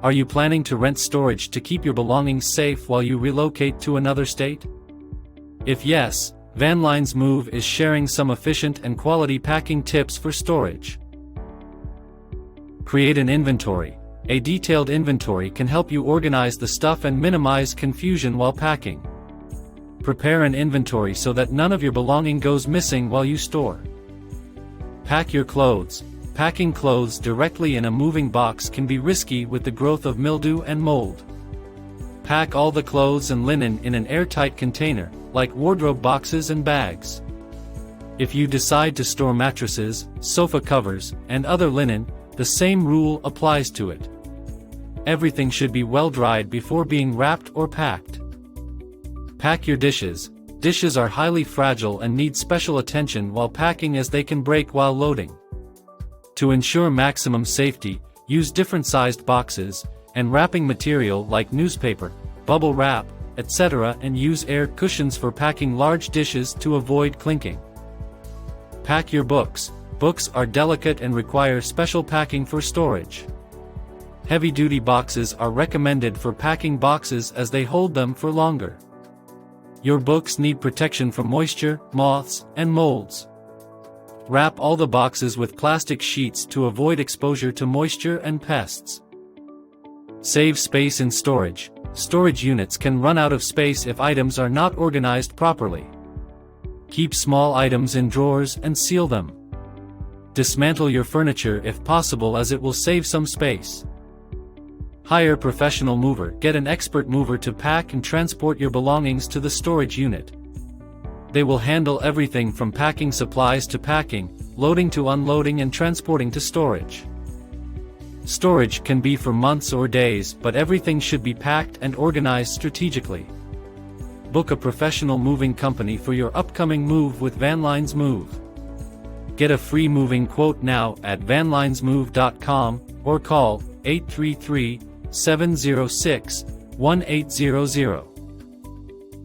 Are you planning to rent storage to keep your belongings safe while you relocate to another state? If yes, Vanline's Move is sharing some efficient and quality packing tips for storage. Create an inventory. A detailed inventory can help you organize the stuff and minimize confusion while packing. Prepare an inventory so that none of your belonging goes missing while you store. Pack your clothes. Packing clothes directly in a moving box can be risky with the growth of mildew and mold. Pack all the clothes and linen in an airtight container, like wardrobe boxes and bags. If you decide to store mattresses, sofa covers, and other linen, the same rule applies to it. Everything should be well dried before being wrapped or packed. Pack your dishes. Dishes are highly fragile and need special attention while packing as they can break while loading. To ensure maximum safety, use different sized boxes, and wrapping material like newspaper, bubble wrap, etc., and use air cushions for packing large dishes to avoid clinking. Pack your books. Books are delicate and require special packing for storage. Heavy-duty boxes are recommended for packing boxes as they hold them for longer. Your books need protection from moisture, moths, and molds. Wrap all the boxes with plastic sheets to avoid exposure to moisture and pests. Save space in storage. Storage units can run out of space if items are not organized properly. Keep small items in drawers and seal them. Dismantle your furniture if possible, as it will save some space. Hire a professional mover. Get an expert mover to pack and transport your belongings to the storage unit. They will handle everything from packing supplies to packing, loading to unloading, and transporting to storage. Storage can be for months or days, but everything should be packed and organized strategically. Book a professional moving company for your upcoming move with Vanline's Move. Get a free moving quote now at vanlinesmove.com or call 833-706-1800.